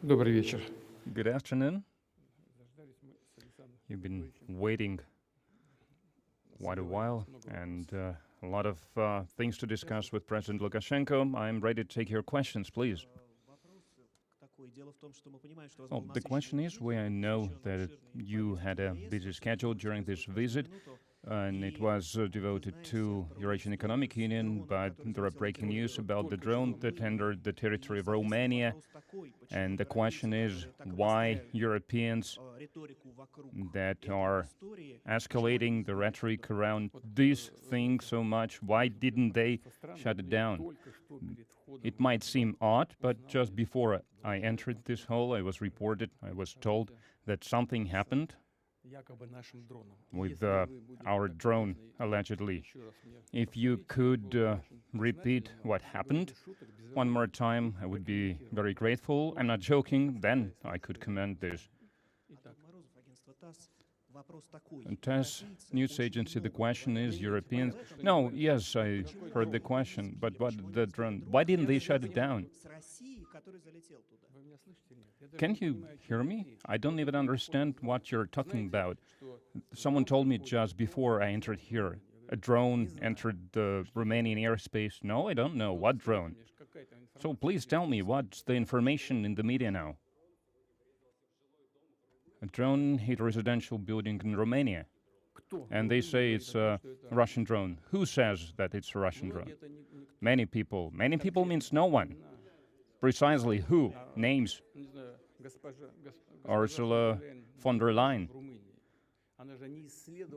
Добрый вечер. Good afternoon. You've been waiting quite a while, and a lot of things to discuss with President Lukashenko. I'm ready to take your questions, please. Well, the question is, we know that you had a busy schedule during this visit, and it was devoted to Eurasian Economic Union, but there are breaking news about the drone that entered the territory of Romania. And the question is, why Europeans that are escalating the rhetoric around this thing so much, why didn't they shut it down? It might seem odd, but just before I entered this hall, I was told that something happened with our drone, allegedly. If you could repeat what happened one more time, I would be very grateful. I'm not joking, then I could comment this. TASS news agency, the question is, Europeans... No, yes, I heard the question, but what the drone... Why didn't they shut it down? Can you hear me? I don't even understand what you're talking about. Someone told me just before I entered here, a drone entered the Romanian airspace. No, I don't know. What drone? So please tell me, what's the information in the media now? A drone hit a residential building in Romania. And they say it's a Russian drone. Who says that it's a Russian drone? Many people. Many people means no one. Precisely who? Names. Ursula von der Leyen.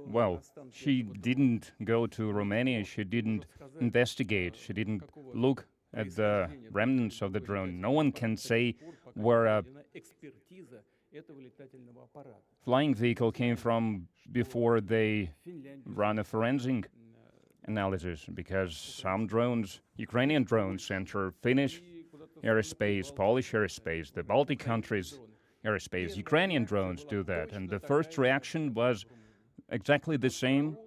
Well, she didn't go to Romania, she didn't investigate, she didn't look at the remnants of the drone. No one can say where a flying vehicle came from before they run a forensic analysis, because some drones, Ukrainian drones, enter Finnish airspace, Polish airspace, the Baltic countries' airspace. Ukrainian drones do that, and the first reaction was exactly the same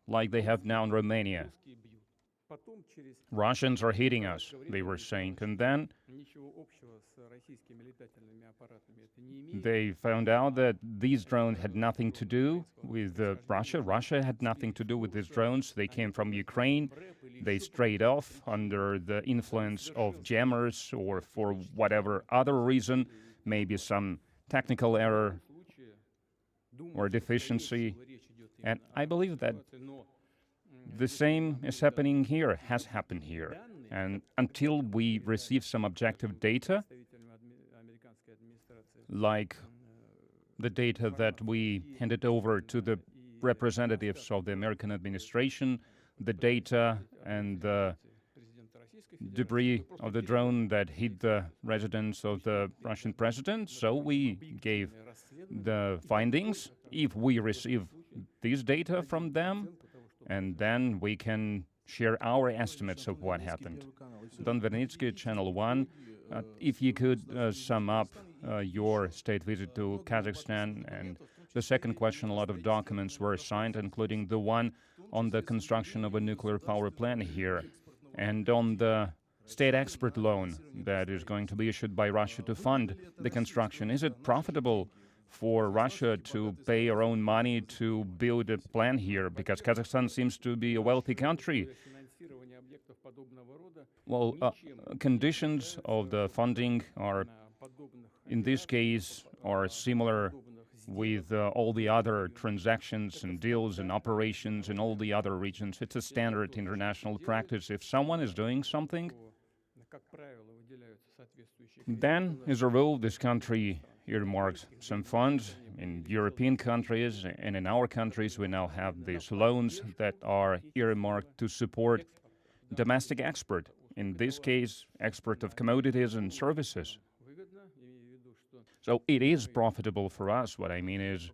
like they have now in Romania. Russians are hitting us, they were saying, and then they found out that these drones had nothing to do with Russia. Russia had nothing to do with these drones. They came from Ukraine. They strayed off under the influence of jammers or for whatever other reason, maybe some technical error or deficiency. And I believe that the same is happening here, has happened here. And until we receive some objective data, like the data that we handed over to the representatives of the American administration, the data and the debris of the drone that hit the residence of the Russian president, so we gave the findings. If we receive this data from them, and then we can share our estimates of what happened. Don Vernitsky, Channel 1, if you could sum up your state visit to Kazakhstan. And the second question, a lot of documents were signed, including the one on the construction of a nuclear power plant here, and on the state expert loan that is going to be issued by Russia to fund the construction. Is it profitable for Russia to pay our own money to build a plant here? Because Kazakhstan seems to be a wealthy country. Well, conditions of the funding are, in this case, are similar with all the other transactions and deals and operations in all the other regions. It's a standard international practice. If someone is doing something, then, as a rule, this country earmarks some funds. In European countries and in our countries, we now have these loans that are earmarked to support domestic export, in this case, export of commodities and services. So it is profitable for us. What I mean is,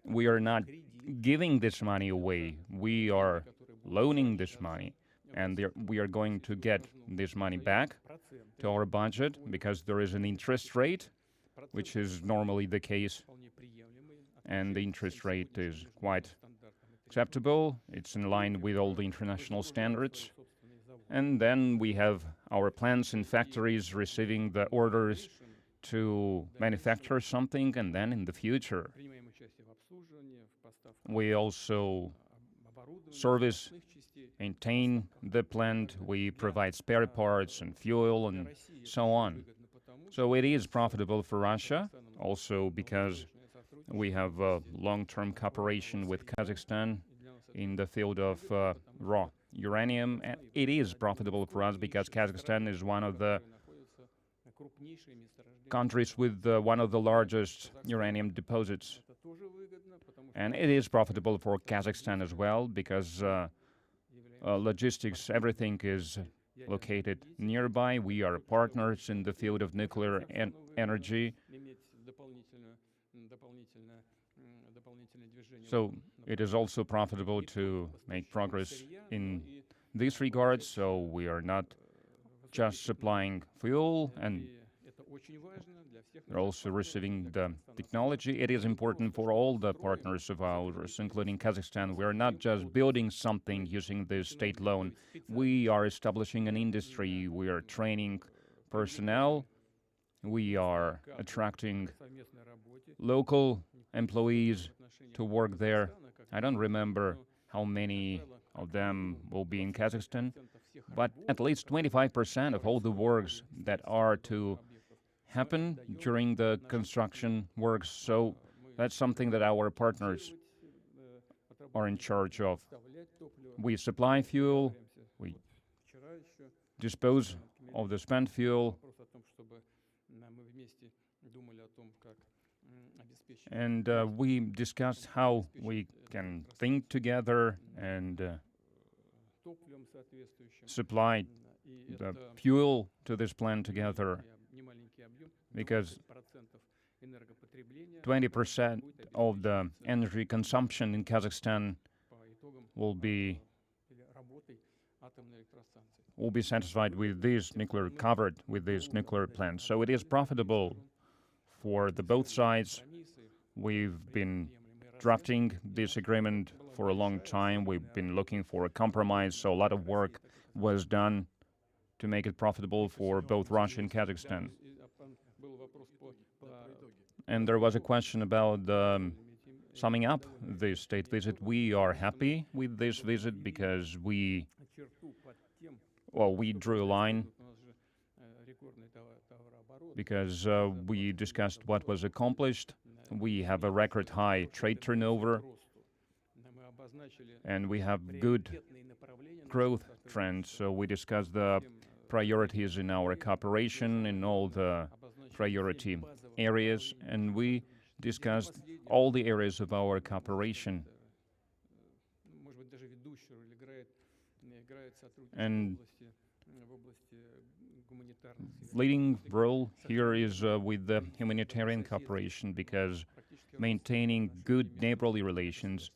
we are not giving this money away. We are loaning this money, and we are going to get this money back to our budget because there is an interest rate, which is normally the case, and the interest rate is quite acceptable. It's in line with all the international standards. And then we have our plants and factories receiving the orders to manufacture something, and then in the future we also service, maintain the plant, we provide spare parts and fuel and so on. So it is profitable for Russia, also because we have a long-term cooperation with Kazakhstan in the field of raw uranium. And it is profitable for us because Kazakhstan is one of the countries with one of the largest uranium deposits. And it is profitable for Kazakhstan as well because logistics, everything is located nearby. We are partners in the field of nuclear energy. So it is also profitable to make progress in this regard. So we are not just supplying fuel, and we're also receiving the technology. It is important for all the partners of ours, including Kazakhstan. We are not just building something using the state loan. We are establishing an industry. We are training personnel. We are attracting local employees to work there. I don't remember how many of them will be in Kazakhstan, but at least 25% of all the works that are to happen during the construction works. So that's something that our partners are in charge of. We supply fuel, we dispose of the spent fuel, and we discussed how we can think together and supply the fuel to this plant together, because 20% of the energy consumption in Kazakhstan will be satisfied with this nuclear, covered with this nuclear plant. So it is profitable for the both sides. We've been drafting this agreement for a long time. We've been looking for a compromise, so a lot of work was done to make it profitable for both Russia and Kazakhstan. And there was a question about summing up this state visit. We are happy with this visit because we drew a line, because we discussed what was accomplished. We have a record high trade turnover, and we have good growth trends. So we discussed the priorities in our cooperation in all the priority areas, and we discussed all the areas of our cooperation. And leading role here is with the humanitarian cooperation, because maintaining good neighborly relations,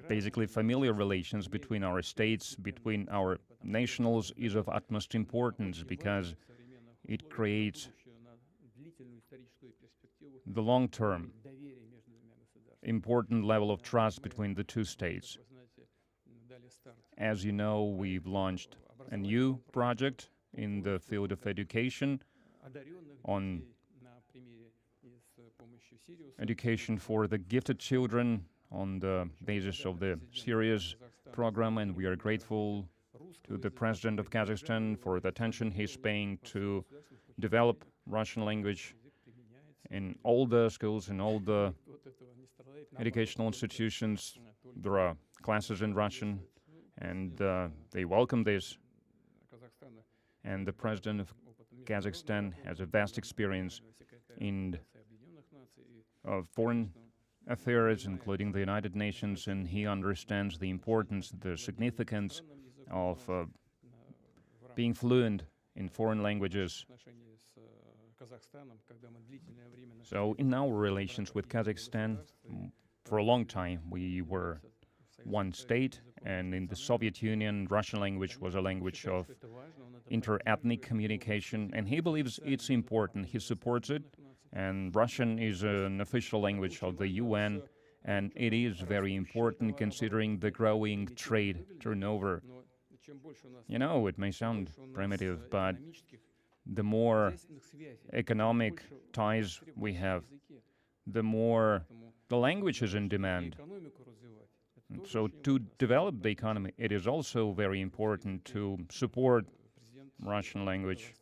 basically familiar relations between our states, between our nationals, is of utmost importance, because it creates the long-term important level of trust between the two states. As you know, we've launched a new project in the field of education, on education for the gifted children on the basis of the Sirius program, and we are grateful to the President of Kazakhstan for the attention he's paying to develop Russian language in all the schools, in all the educational institutions. There are classes in Russian, and they welcome this. And the President of Kazakhstan has a vast experience in foreign affairs, including the United Nations, and he understands the importance, the significance of being fluent in foreign languages. So in our relations with Kazakhstan, for a long time we were one state, and in the Soviet Union, Russian language was a language of inter-ethnic communication, and he believes it's important. He supports it, and Russian is an official language of the UN, and it is very important considering the growing trade turnover. You know, it may sound primitive, but the more economic ties we have, the more the language is in demand. So to develop the economy, it is also very important to support Russian language.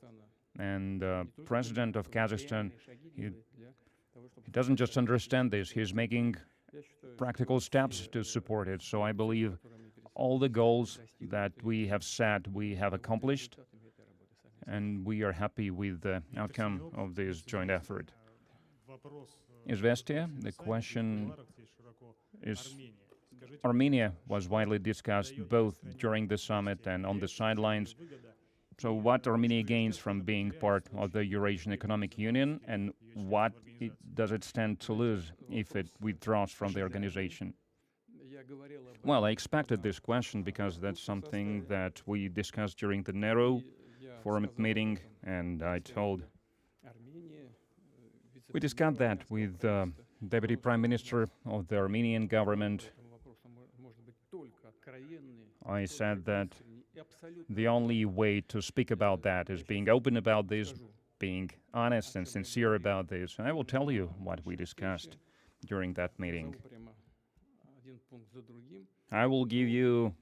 And President of Kazakhstan, he doesn't just understand this, he's making practical steps to support it. So I believe all the goals that we have set, we have accomplished, and we are happy with the outcome of this joint effort. Izvestia, the question is, Armenia was widely discussed both during the summit and on the sidelines. So what Armenia gains from being part of the Eurasian Economic Union, and what does it stand to lose if it withdraws from the organization? Well, I expected this question because that's something that we discussed during the Nero Forum meeting, and I told... We discussed that with the Deputy Prime Minister of the Armenian government. I said that the only way to speak about that is being open about this, being honest and sincere about this. And I will tell you what we discussed during that meeting. I will give you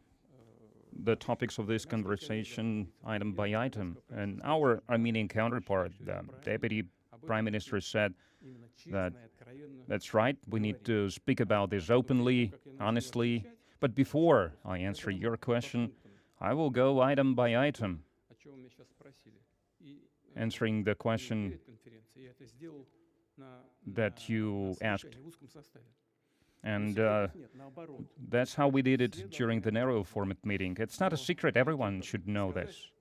the topics of this conversation item by item. And our Armenian counterpart, the Deputy Prime Minister, said that that's right, we need to speak about this openly, honestly. But before I answer your question, I will go item by item, answering the question that you asked. And that's how we did it during the Nero Format meeting. It's not a secret, everyone should know this.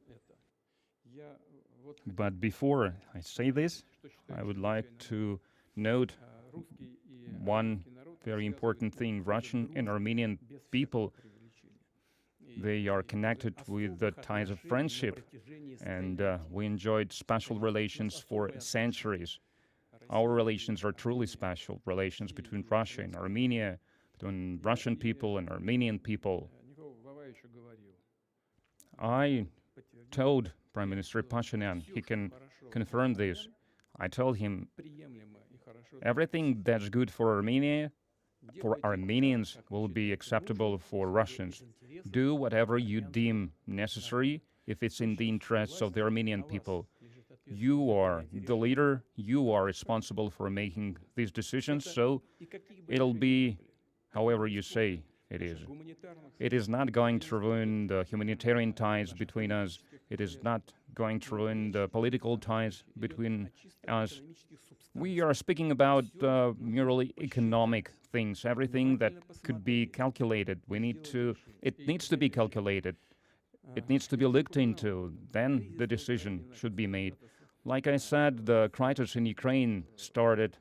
But before I say this, I would like to note one very important thing. Russian and Armenian people, they are connected with the ties of friendship, and we enjoyed special relations for centuries. Our relations are truly special, relations between Russia and Armenia, between Russian people and Armenian people. I told Prime Minister Pashinyan, he can confirm this. I told him, everything that's good for Armenia, for Armenians, will be acceptable for Russians. Do whatever you deem necessary if it's in the interests of the Armenian people. You are the leader, you are responsible for making these decisions, so it'll be however you say it is. It is not going to ruin the humanitarian ties between us. It is not going to ruin the political ties between us. We are speaking about merely economic things, everything that could be calculated. It needs to be calculated. It needs to be looked into. Then the decision should be made. Like I said, the crisis in Ukraine started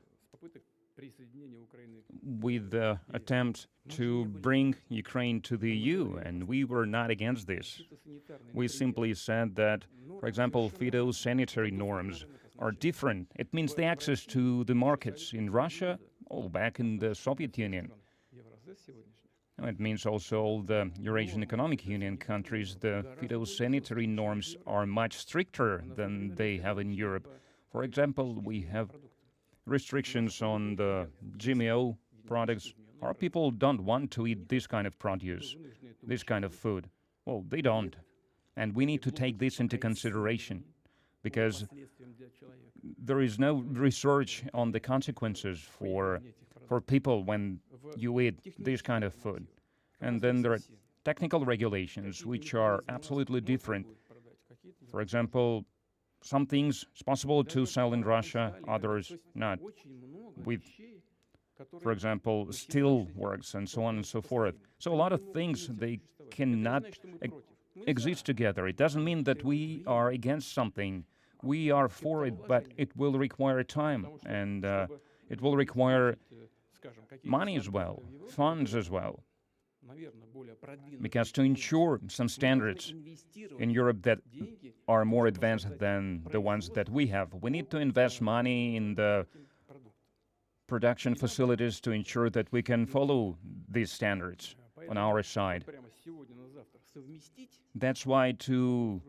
with the attempt to bring Ukraine to the EU, and we were not against this. We simply said that, for example, phytosanitary norms are different. It means the access to the markets in Russia, back in the Soviet Union. It means also all the Eurasian Economic Union countries, the phytosanitary norms are much stricter than they have in Europe. For example, we have restrictions on the GMO products. Our people don't want to eat this kind of produce, this kind of food. Well, they don't. And we need to take this into consideration, because there is no research on the consequences for people when you eat this kind of food. And then there are technical regulations which are absolutely different. For example, some things it's possible to sell in Russia, others not. With, for example, steel works and so on and so forth. So a lot of things, they cannot exist together. It doesn't mean that we are against something. We are for it, but it will require time, and it will require money as well, funds as well. Because to ensure some standards in Europe that are more advanced than the ones that we have, we need to invest money in the production facilities to ensure that we can follow these standards on our side. That's why to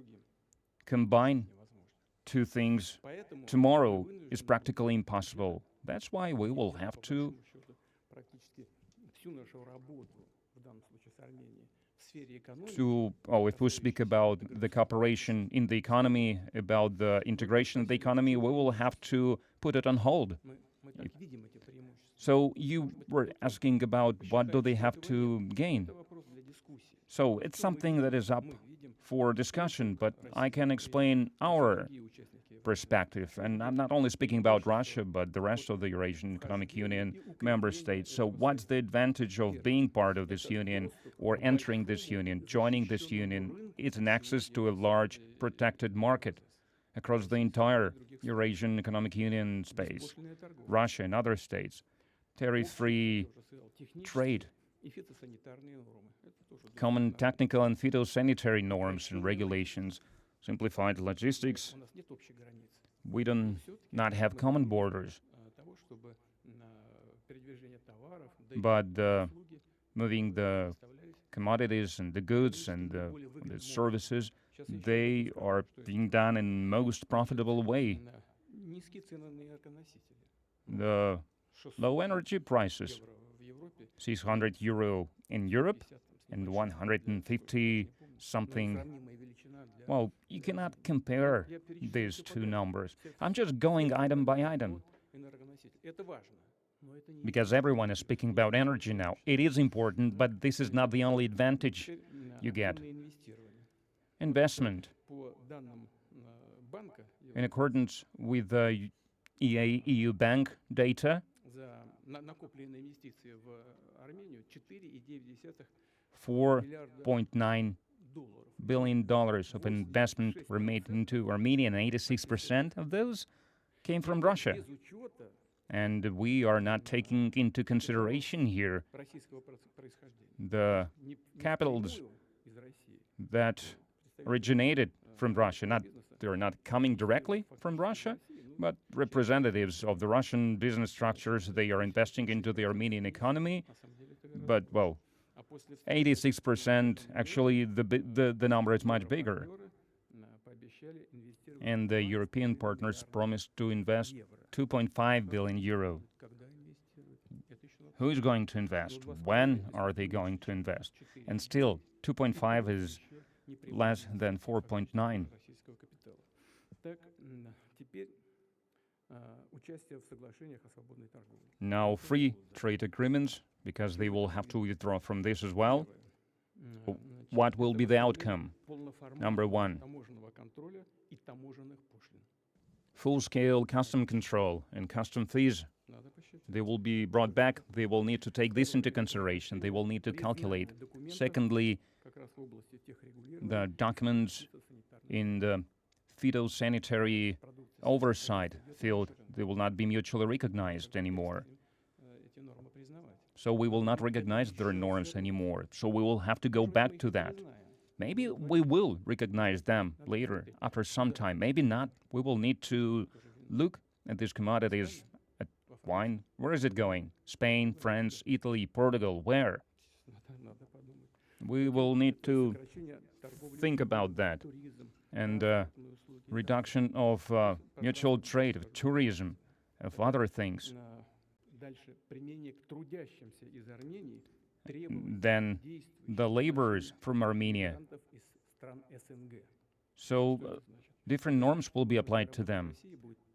combine two things tomorrow is practically impossible. That's why we will have to if we speak about the cooperation in the economy, about the integration of the economy, we will have to put it on hold. So you were asking about what do they have to gain. So it's something that is up for discussion, but I can explain our perspective. And I'm not only speaking about Russia, but the rest of the Eurasian Economic Union member states. So what's the advantage of being part of this union or entering this union, joining this union? It's an access to a large protected market across the entire Eurasian Economic Union space, Russia and other states, tariff-free trade, common technical and phytosanitary norms and regulations, simplified logistics. We do not have common borders, but moving the commodities and the goods and the services, they are being done in most profitable way. The low energy prices, 600 euro in Europe and 150 something. Well, you cannot compare these two numbers. I'm just going item by item, because everyone is speaking about energy now. It is important, but this is not the only advantage you get. Investment. In accordance with the EU bank data, $4.9 billion of investment were made into Armenia, and 86% of those came from Russia. And we are not taking into consideration here the capitals that originated from Russia. They're not coming directly from Russia, but representatives of the Russian business structures, they are investing into the Armenian economy. But, well, 86%, actually the number is much bigger. And the European partners promised to invest 2.5 billion euro. Who is going to invest? When are they going to invest? And still, 2.5 is less than 4.9. Now, free trade agreements, because they will have to withdraw from this as well. What will be the outcome? Number one, full-scale custom control and custom fees. They will be brought back. They will need to take this into consideration. They will need to calculate. Secondly, the documents in the phytosanitary oversight field, they will not be mutually recognized anymore. So we will not recognize their norms anymore. So we will have to go back to that. Maybe we will recognize them later, after some time. Maybe not. We will need to look at these commodities. At wine, where is it going? Spain, France, Italy, Portugal, where? We will need to think about that. And reduction of mutual trade, of tourism, of other things. Then the laborers from Armenia. So different norms will be applied to them.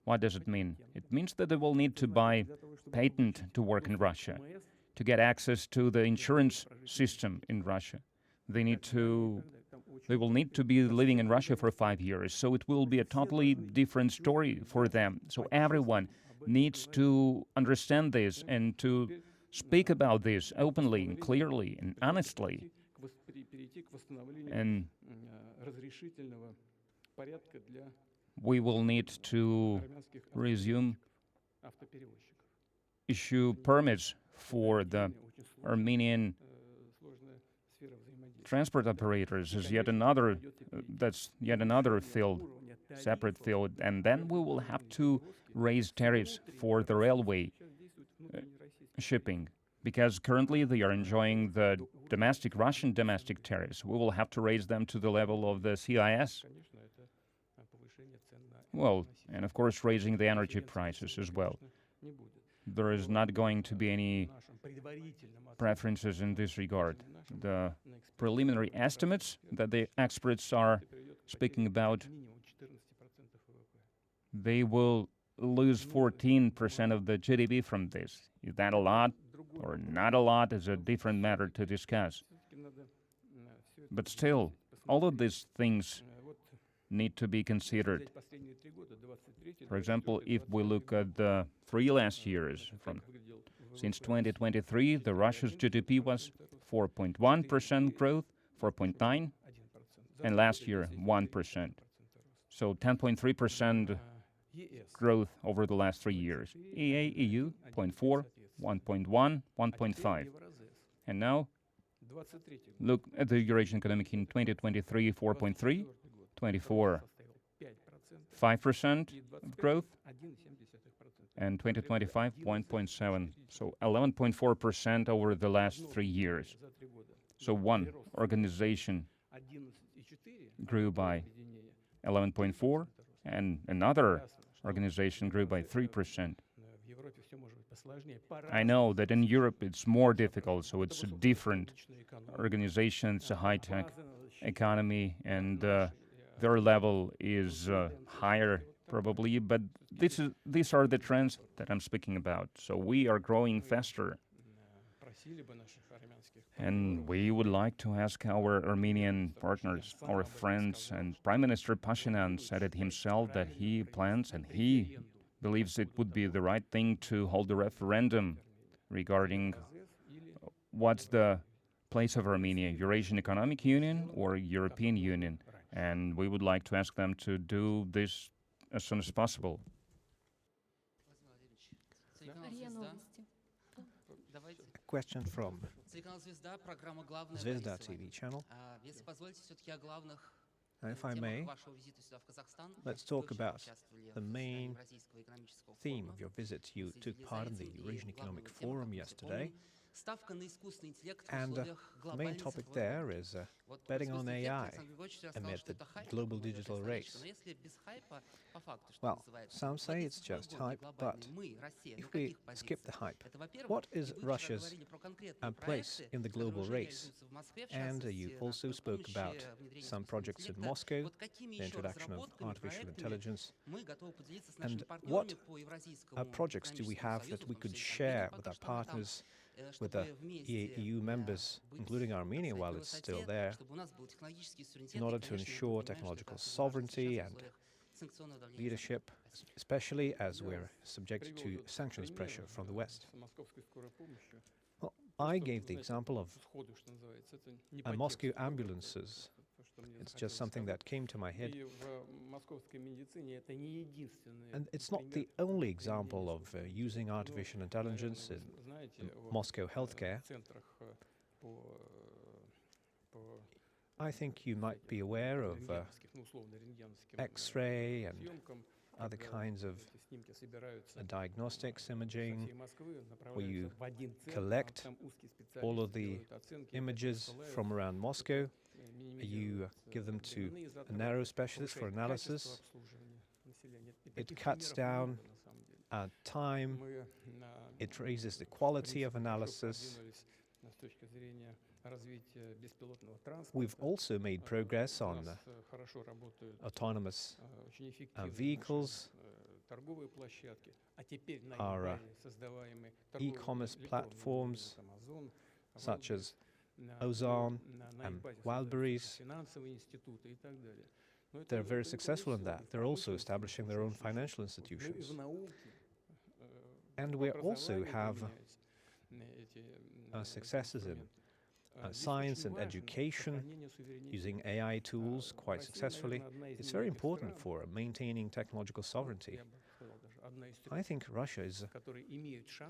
What does it mean? It means that they will need to buy patent to work in Russia, to get access to the insurance system in Russia. They will need to be living in Russia for 5 years, so it will be a totally different story for them. So everyone needs to understand this and to speak about this openly and clearly and honestly. And we will need to issue permits for the Armenian transport operators is that's yet another field, separate field. And then we will have to raise tariffs for the railway shipping. because currently they are enjoying the Russian domestic tariffs. We will have to raise them to the level of the CIS. Well, and of course, raising the energy prices as well. There is not going to be any preferences in this regard. The preliminary estimates that the experts are speaking about, they will lose 14% of the GDP from this. Is that a lot or not a lot is a different matter to discuss. But still, all of these things need to be considered. For example, if we look at the 3 last years, since 2023, the Russia's GDP was 4.1% growth, 4.9%, and last year 1%. So 10.3% growth over the last 3 years. EU 0.4, 1.1, 1.5. And now, look at the Eurasian Economic in 2023, 4.3, 24, 5% growth, and 2025, 1.7. So 11.4% over the last 3 years. So one organization grew by 11.4, and another organization grew by 3%. I know that in Europe it's more difficult, so it's a different organization, it's a high-tech economy, and their level is higher probably, but these are the trends that I'm speaking about. So we are growing faster. And we would like to ask our Armenian partners, our friends, and Prime Minister Pashinyan said it himself that he plans and he believes it would be the right thing to hold a referendum regarding what's the place of Armenia, Eurasian Economic Union or European Union. And we would like to ask them to do this as soon as possible. A question from Zvezda TV channel. And if I may, let's talk about the main theme of your visit. You took part in the Eurasian Economic Forum yesterday, and the main topic there is betting on AI amid the global digital race. Well, some say it's just hype, but if we skip the hype, what is Russia's place in the global race? And you also spoke about some projects in Moscow, the introduction of artificial intelligence. And what projects do we have that we could share with our partners, with the EU members, including Armenia while it's still there, in order to ensure technological sovereignty and leadership, especially as we're subject to sanctions pressure from the West? Well, I gave the example of Moscow ambulances. It's just something that came to my head. And it's not the only example of using artificial intelligence in Moscow healthcare. I think you might be aware of X-ray and other kinds of diagnostics imaging, where you collect all of the images from around Moscow, you give them to a narrow specialist for analysis. It cuts down time, it raises the quality of analysis. We've also made progress on autonomous vehicles. Our e-commerce platforms, such as Ozon and Wildberries, they're very successful in that. They're also establishing their own financial institutions. And we also have successes in science and education, using AI tools quite successfully. It's very important for maintaining technological sovereignty. I think Russia is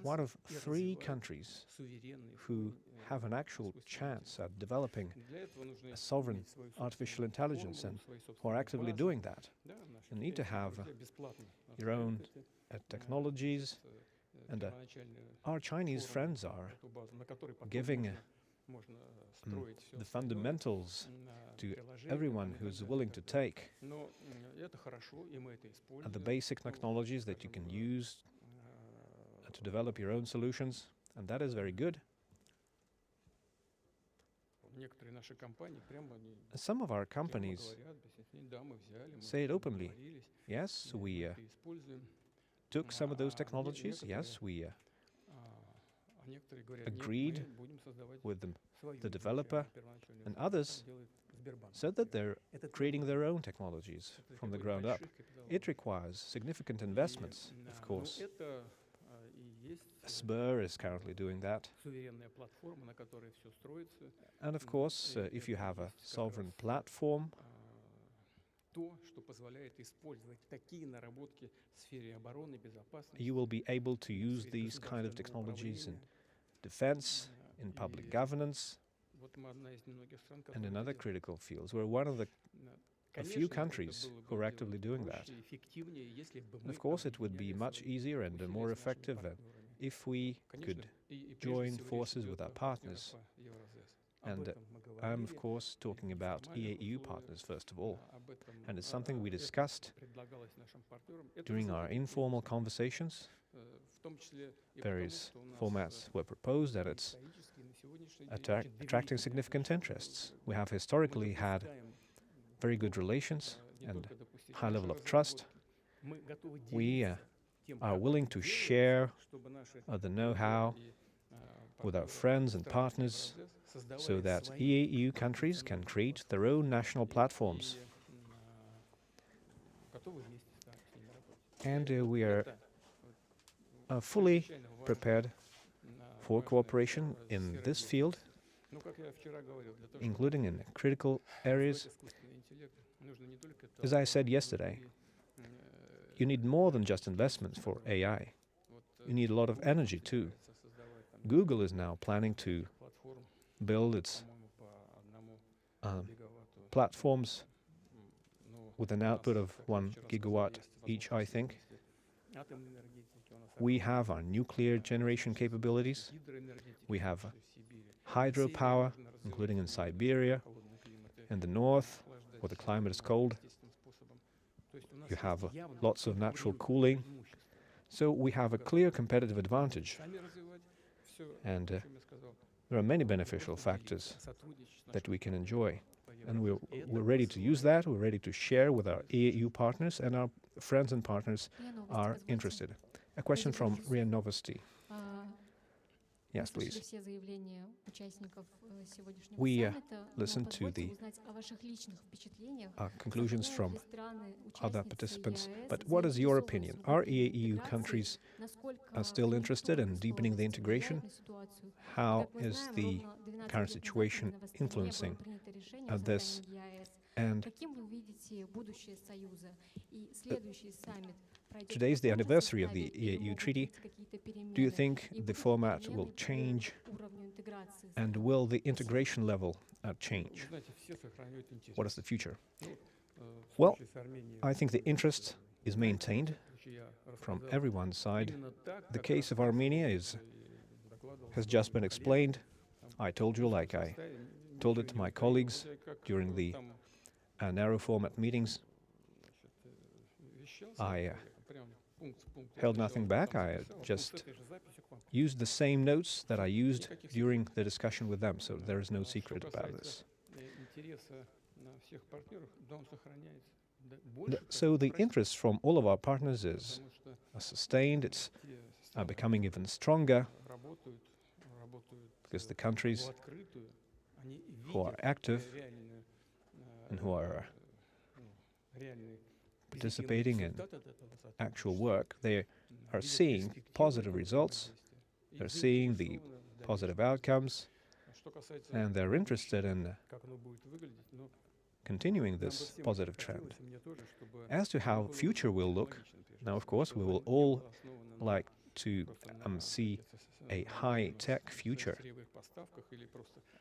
one of 3 countries who have an actual chance at developing a sovereign artificial intelligence and who are actively doing that. You need to have your own technologies, And our Chinese friends are giving the fundamentals to everyone who's willing to take the basic technologies that you can use to develop your own solutions, and that is very good. Some of our companies say it openly. Yes, we took some of those technologies. Yes, we agreed with the developer, and others said that they're creating their own technologies from the ground up. It requires significant investments, of course. Sber is currently doing that. And of course, if you have a sovereign platform, you will be able to use these kind of technologies in defense, in public governance, and in other critical fields. We're one of a few countries who are actively doing that. And of course, it would be much easier and more effective if we could join forces with our partners. And I'm, of course, talking about EAU partners, first of all. And it's something we discussed during our informal conversations. Various formats were proposed, and it's attracting significant interests. We have historically had very good relations and high level of trust. We are willing to share the know-how with our friends and partners so that EAU countries can create their own national platforms. And we are fully prepared for cooperation in this field, including in critical areas. As I said yesterday, you need more than just investments for AI. You need a lot of energy too. Google is now planning to build its platforms with an output of 1 gigawatt each, I think. We have our nuclear generation capabilities. We have hydropower, including in Siberia, in the north, where the climate is cold. You have lots of natural cooling. So we have a clear competitive advantage. And there are many beneficial factors that we can enjoy. And we're ready to use that. We're ready to share with our EAU partners, and our friends and partners are interested. A question from RIA Novosti. Yes, please. We listened to the conclusions from other participants, but what is your opinion? Are EAU countries still interested in deepening the integration? How is the current situation influencing this? And today is the anniversary of the EAU treaty. Do you think the format will change, and will the integration level change? What is the future? Well, I think the interest is maintained from everyone's side. The case of Armenia has just been explained. I told you, like I told it to my colleagues during the narrow format meetings. I held nothing back. I just used the same notes that I used during the discussion with them, so there is no secret about this. So the interest from all of our partners is sustained. It's becoming even stronger because the countries who are active and who are participating in actual work, they are seeing positive results, they're seeing the positive outcomes, and they're interested in continuing this positive trend. As to how future will look, now of course we will all like to see a high-tech future,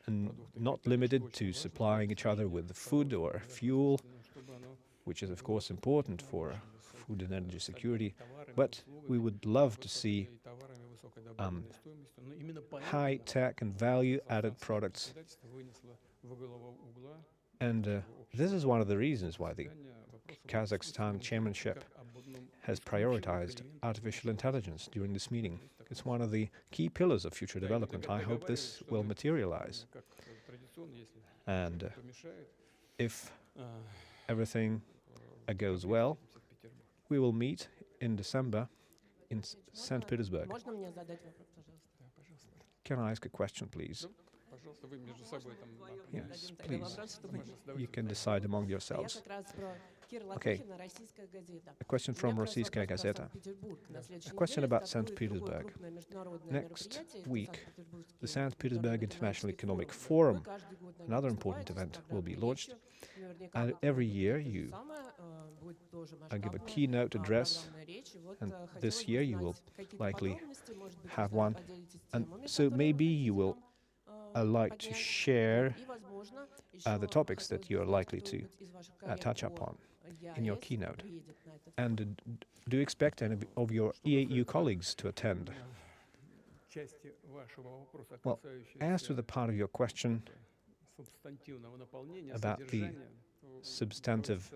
and not limited to supplying each other with food or fuel, which is of course important for food and energy security, but we would love to see high-tech and value-added products. And this is one of the reasons why the Kazakhstan chairmanship has prioritized artificial intelligence during this meeting. It's one of the key pillars of future development. I hope this will materialize. And if everything goes well, we will meet in December in St. Petersburg. Can I ask a question, please? Yes, please. You can decide among yourselves. Okay. A question from Российская газета. A question about St. Petersburg. Next week, the St. Petersburg International Economic Forum, another important event, will be launched. And every year you give a keynote address, and this year you will likely have one. And so maybe you will like to share the topics that you're likely to touch upon in your keynote. And do you expect any of your EAU colleagues to attend? Well, as to the part of your question about the substantive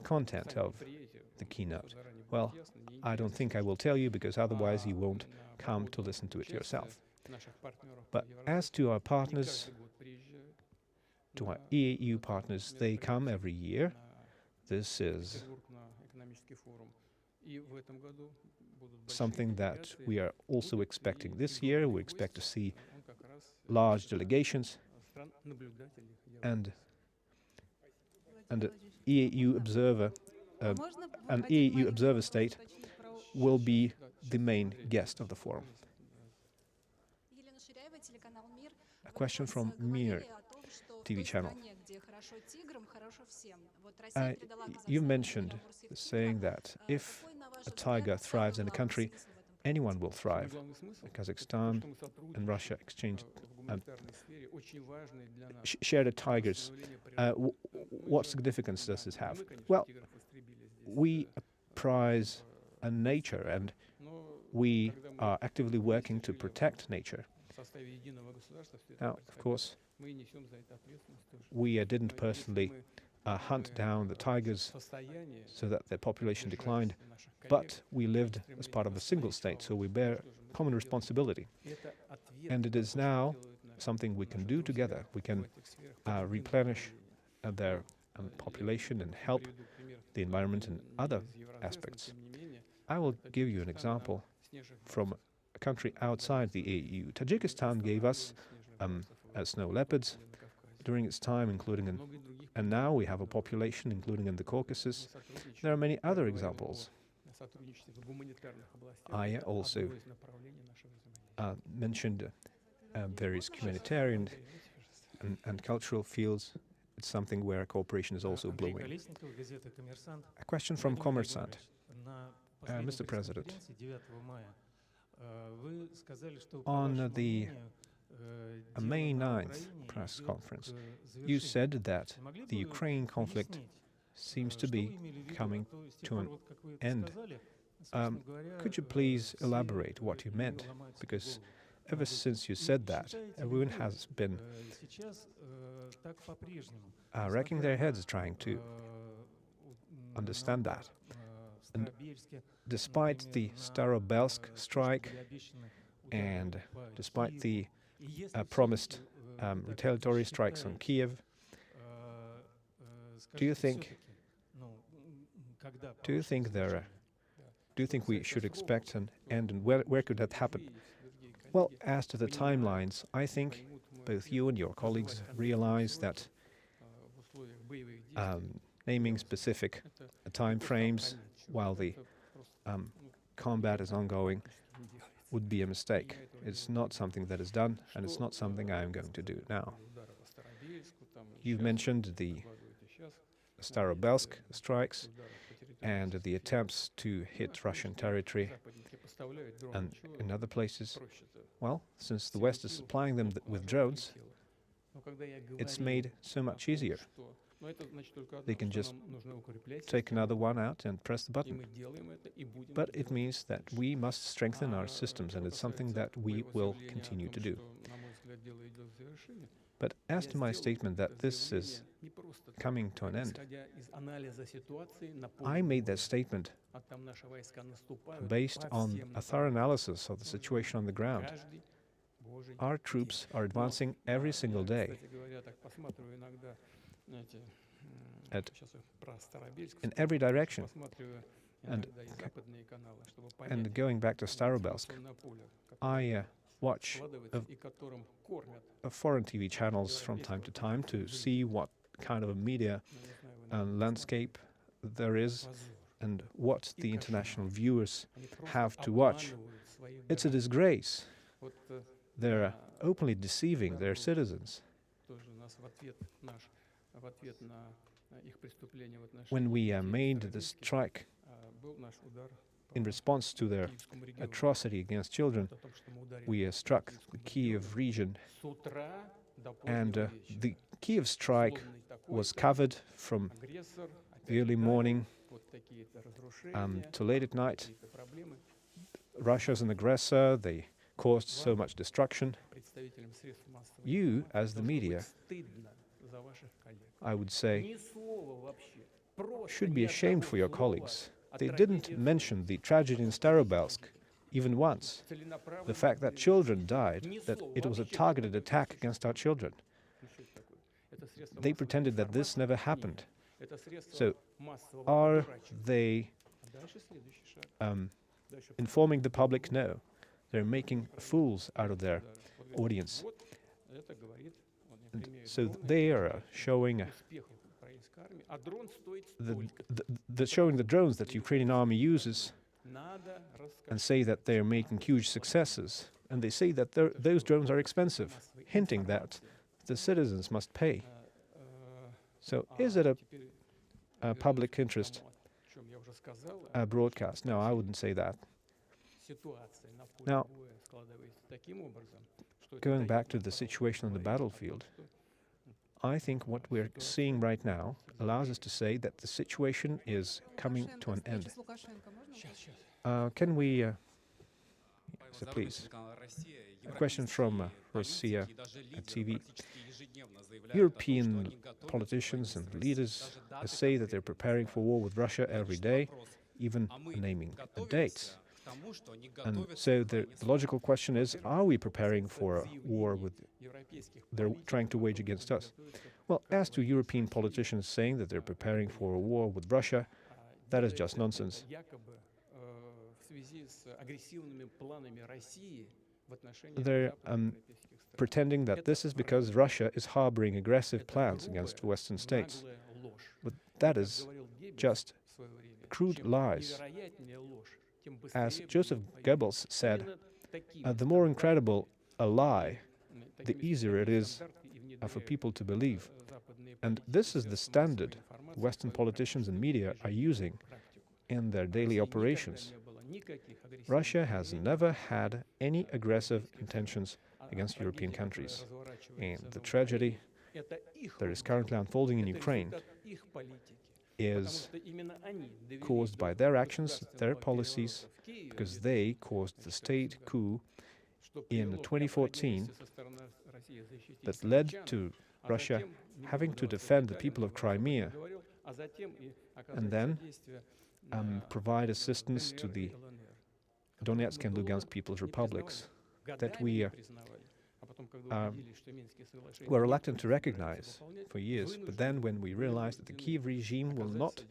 content of the keynote, well, I don't think I will tell you, because otherwise you won't come to listen to it yourself. But as to our partners, to our EAU partners, they come every year. This is something that we are also expecting this year. We expect to see large delegations, and an EAU observer state will be the main guest of the forum. A question from Mir TV channel. You mentioned saying that if a tiger thrives in a country, anyone will thrive. Kazakhstan and Russia exchanged shared the tigers. What significance does this have? Well, we prize nature, and we are actively working to protect nature. Now, of course, we didn't personally hunt down the tigers so that their population declined, but we lived as part of a single state, so we bear common responsibility. And it is now something we can do together. We can replenish their population and help the environment in other aspects. I will give you an example from a country outside the EU. Tajikistan gave us snow leopards during its time, and now we have a population, including in the Caucasus. There are many other examples. I also mentioned various humanitarian and cultural fields. It's something where cooperation is also blooming. A question from Kommersant. Mr. President, on the May 9th press conference, you said that the Ukraine conflict seems to be coming to an end. Could you please elaborate what you meant? Because ever since you said that, everyone has been racking their heads trying to understand that. And despite the Starobelsk strike and despite the promised retaliatory strikes on Kiev, do you think we should expect an end, and where could that happen? Well, as to the timelines, I think both you and your colleagues realize that naming specific time frames while the combat is ongoing would be a mistake. It's not something that is done, and it's not something I am going to do now. You've mentioned the Starobelsk strikes and the attempts to hit Russian territory and in other places. Well, since the West is supplying them with drones, it's made so much easier. They can just take another one out and press the button. But it means that we must strengthen our systems, and it's something that we will continue to do. But as to my statement that this is coming to an end, I made that statement based on a thorough analysis of the situation on the ground. Our troops are advancing every single day. In every direction. And going back to Starobelsk, I watch foreign TV channels from time to time to see what kind of a media landscape there is and what the international viewers have to watch. It's a disgrace. They're openly deceiving their citizens. When we made the strike in response to their atrocity against children, we struck the Kiev region, and the Kiev strike was covered from the early morning to late at night. Russia's an aggressor. They caused so much destruction. You, as the media, I would say, should be ashamed for your colleagues. They didn't mention the tragedy in Starobelsk even once. The fact that children died, that it was a targeted attack against our children. They pretended that this never happened. So, are they informing the public? No. They're making fools out of their audience. And so they are showing showing the drones that the Ukrainian army uses and say that they're making huge successes. And they say that those drones are expensive, hinting that the citizens must pay. So is it a public interest broadcast? No, I wouldn't say that. Now, going back to the situation on the battlefield, I think what we're seeing right now allows us to say that the situation is coming to an end. Can we... so please. A question from Russia TV. European politicians and leaders say that they're preparing for war with Russia every day, even naming a date. And so the logical question is, are we preparing for a war they're trying to wage against us? Well, as to European politicians saying that they're preparing for a war with Russia, that is just nonsense. They're pretending that this is because Russia is harboring aggressive plans against Western states. But that is just crude lies. As Joseph Goebbels said, the more incredible a lie, the easier it is for people to believe. And this is the standard Western politicians and media are using in their daily operations. Russia has never had any aggressive intentions against European countries. And the tragedy that is currently unfolding in Ukraine is caused by their actions, their policies, because they caused the state coup in 2014 that led to Russia having to defend the people of Crimea and then provide assistance to the Donetsk and Lugansk People's Republics that we were reluctant to recognize for years. But then when we realized that the Kiev regime will not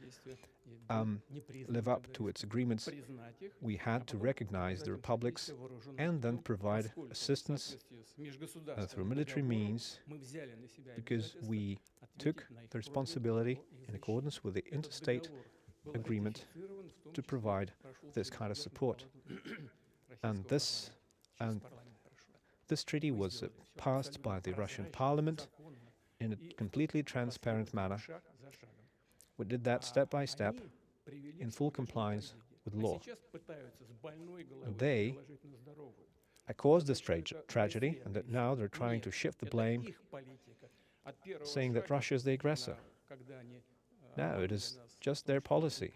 live up to its agreements, we had to recognize the republics and then provide assistance through military means, because we took the responsibility in accordance with the interstate agreement to provide this kind of support. And this treaty was passed by the Russian parliament in a completely transparent manner. We did that step by step in full compliance with law. And they caused this tragedy, and that now they're trying to shift the blame, saying that Russia is the aggressor. Now it is just their policy.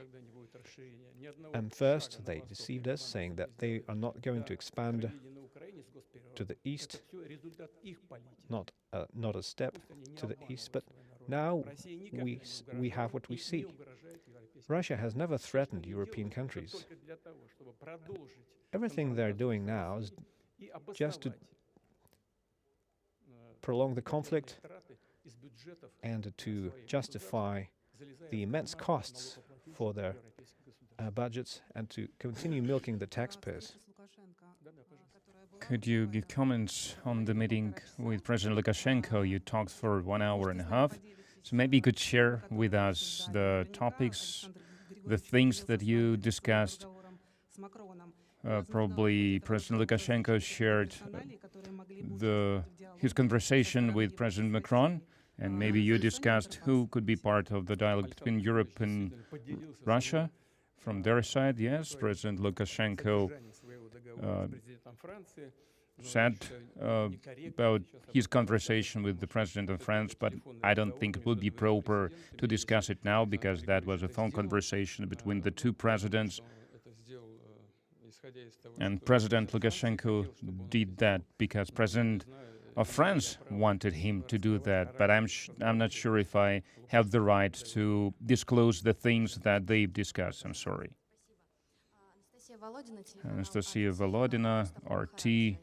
And first, they deceived us, saying that they are not going to expand to the east, not a step to the east, but now we have what we see. Russia has never threatened European countries. Everything they're doing now is just to prolong the conflict and to justify the immense costs for their budgets and to continue milking the taxpayers. Could you give comments on the meeting with President Lukashenko? You talked for 1 hour and a half. So maybe you could share with us the topics, the things that you discussed. Probably President Lukashenko shared his conversation with President Macron, and maybe you discussed who could be part of the dialogue between Europe and Russia. From their side, yes, President Lukashenko said about his conversation with the President of France, but I don't think it would be proper to discuss it now because that was a phone conversation between the two presidents. And President Lukashenko did that because President of France wanted him to do that, but I'm not sure if I have the right to disclose the things that they've discussed. I'm sorry. Anastasia Volodina, RT.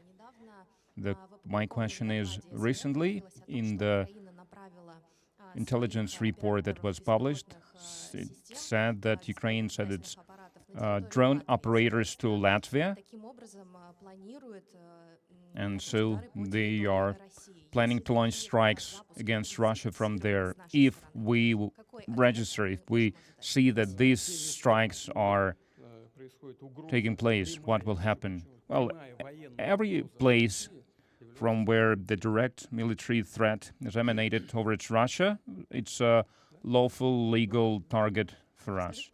My question is, recently in the intelligence report that was published, it said that Ukraine sent its drone operators to Latvia, and so they are planning to launch strikes against Russia from there. If we register, if we see that these strikes are taking place, what will happen? Well, every place from where the direct military threat is emanated towards Russia, it's a lawful, legal target for us.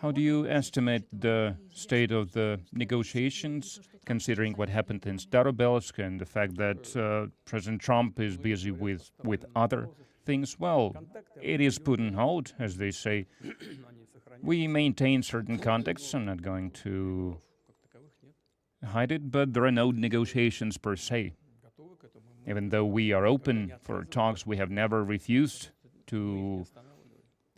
How do you estimate the state of the negotiations, considering what happened in Starobelsk and the fact that President Trump is busy with other things? Well, it is put on hold, as they say. We maintain certain contacts. I'm not going to hide it, but there are no negotiations per se. Even though we are open for talks, we have never refused to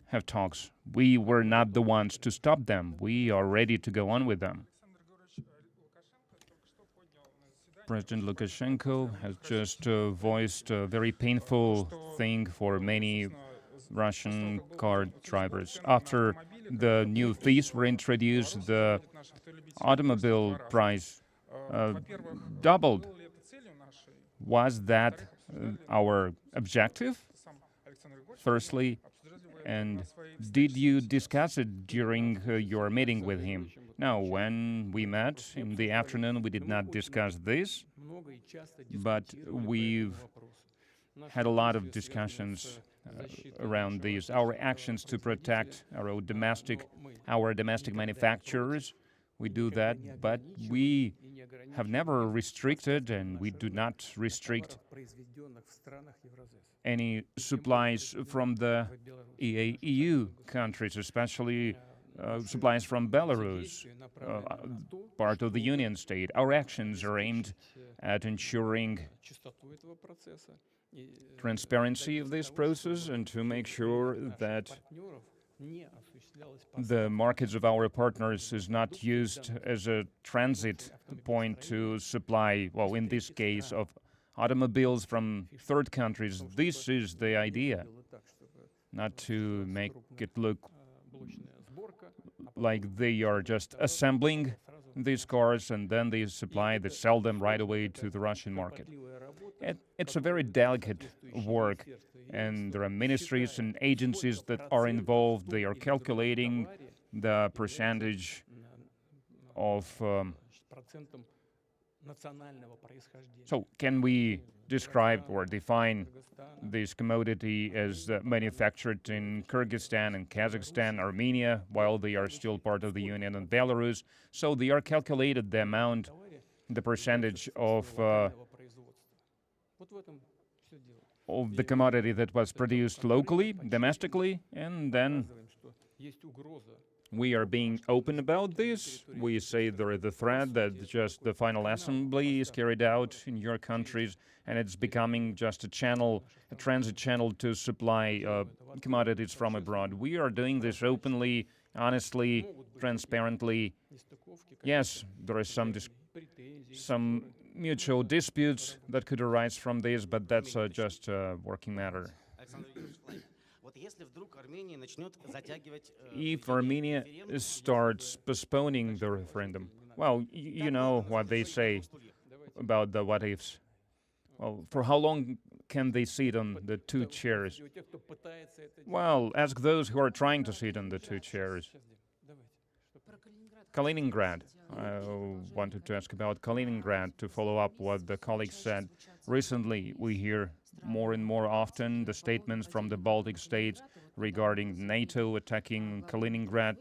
have talks. We were not the ones to stop them. We are ready to go on with them. President Lukashenko has just voiced a very painful thing for many Russian car drivers. After the new fees were introduced, the automobile price doubled. Was that our objective? Firstly, and did you discuss it during your meeting with him? No, when we met in the afternoon, we did not discuss this, but we've had a lot of discussions around these. Our actions to protect our domestic manufacturers, we do that, but we have never restricted, and we do not restrict any supplies from the EU countries, especially supplies from Belarus, part of the Union state. Our actions are aimed at ensuring transparency of this process and to make sure that the markets of our partners is not used as a transit point to supply, well, in this case, of automobiles from third countries. This is the idea, not to make it look like they are just assembling these cars and then they sell them right away to the Russian market. It's a very delicate work, and there are ministries and agencies that are involved. They are calculating the percentage of... So can we describe or define this commodity as manufactured in Kyrgyzstan and Kazakhstan, Armenia, while they are still part of the Union, and Belarus? So they are calculated the amount, the percentage of of the commodity that was produced locally, domestically, and then we are being open about this. We say there is a threat that just the final assembly is carried out in your countries, and it's becoming just a channel, a transit channel to supply commodities from abroad. We are doing this openly, honestly, transparently. Yes, there is some mutual disputes that could arise from this, but that's just a working matter. If Armenia starts postponing the referendum, well, you know what they say about the what-ifs. Well, for how long can they sit on the two chairs? Well, ask those who are trying to sit on the two chairs. Kaliningrad. I wanted to ask about Kaliningrad to follow up what the colleagues said. Recently, we hear more and more often the statements from the Baltic states regarding NATO attacking Kaliningrad.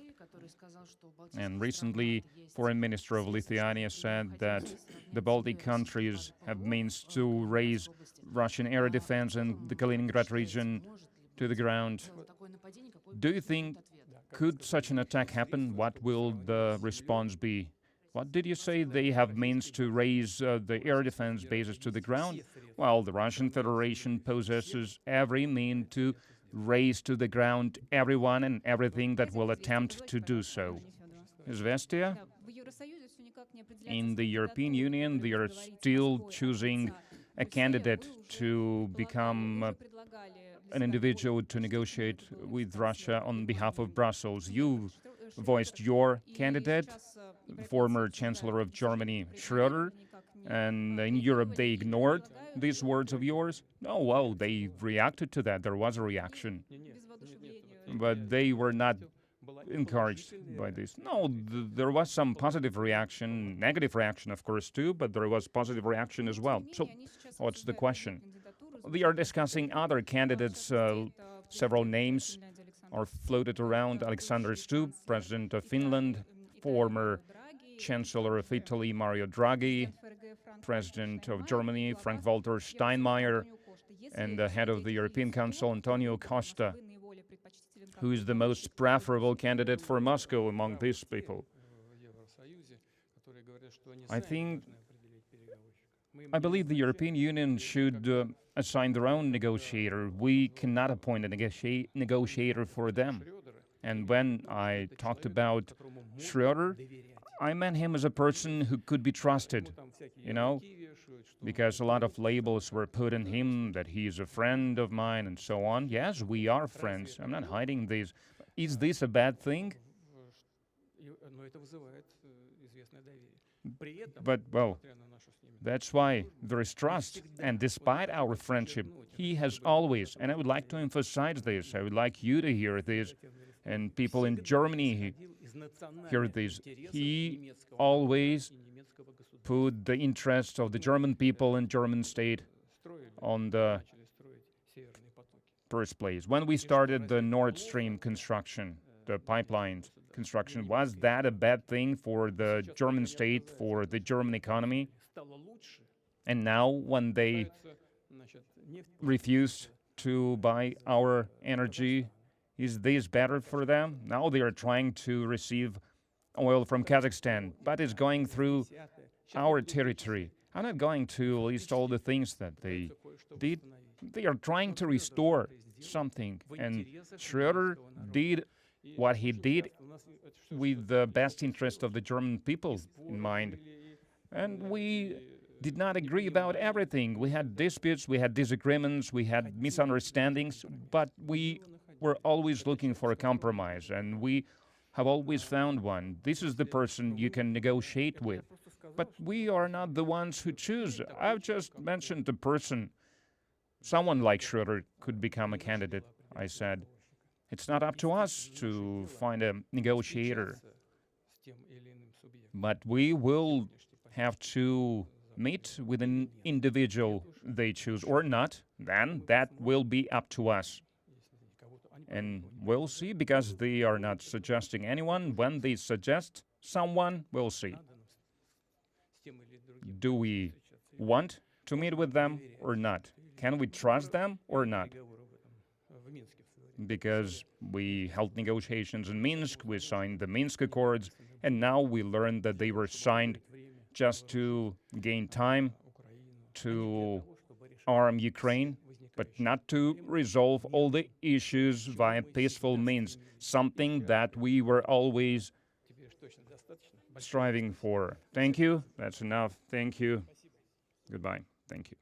And recently, Foreign Minister of Lithuania said that the Baltic countries have means to raise Russian air defense in the Kaliningrad region to the ground. Do you think, could such an attack happen? What will the response be? What did you say? They have means to raise the air defense bases to the ground? Well, the Russian Federation possesses every mean to raise to the ground everyone and everything that will attempt to do so. Izvestia? In the European Union, they are still choosing a candidate to become an individual to negotiate with Russia on behalf of Brussels. You voiced your candidate, former Chancellor of Germany, Schröder, and in Europe they ignored these words of yours. Oh, well, they reacted to that. There was a reaction. But they were not encouraged by this. No, there was some positive reaction, negative reaction, of course, too, but there was positive reaction as well. So, what's the question? We are discussing other candidates. Several names are floated around. Alexander Stubb, President of Finland, former Chancellor of Italy, Mario Draghi, President of Germany, Frank-Walter Steinmeier, and the head of the European Council, Antonio Costa, who is the most preferable candidate for Moscow among these people. I believe the European Union should assign their own negotiator. We cannot appoint a negotiator for them. And when I talked about Schröder, I meant him as a person who could be trusted, you know, because a lot of labels were put on him, that he is a friend of mine and so on. Yes, we are friends. I'm not hiding this. Is this a bad thing? But, well, that's why there is trust. And despite our friendship, he has always, and I would like to emphasize this, I would like you to hear this, and people in Germany hear this, he always put the interests of the German people and German state on the first place. When we started the Nord Stream construction, the pipeline construction, was that a bad thing for the German state, for the German economy? And now, when they refuse to buy our energy, is this better for them? Now they are trying to receive oil from Kazakhstan, but it's going through our territory. I'm not going to list all the things that they did. They are trying to restore something, and Schröder did what he did with the best interest of the German people in mind. And we did not agree about everything. We had disputes, we had disagreements, we had misunderstandings, but we were always looking for a compromise, and we have always found one. This is the person you can negotiate with. But we are not the ones who choose. I've just mentioned the person. Someone like Schröder could become a candidate, I said. It's not up to us to find a negotiator. But we will have to meet with an individual they choose or not. Then that will be up to us. And we'll see, because they are not suggesting anyone. When they suggest someone, we'll see. Do we want to meet with them or not? Can we trust them or not? Because we held negotiations in Minsk, we signed the Minsk Accords, and now we learned that they were signed just to gain time, to arm Ukraine, but not to resolve all the issues via peaceful means, something that we were always striving for. Thank you. That's enough. Thank you. Goodbye. Thank you.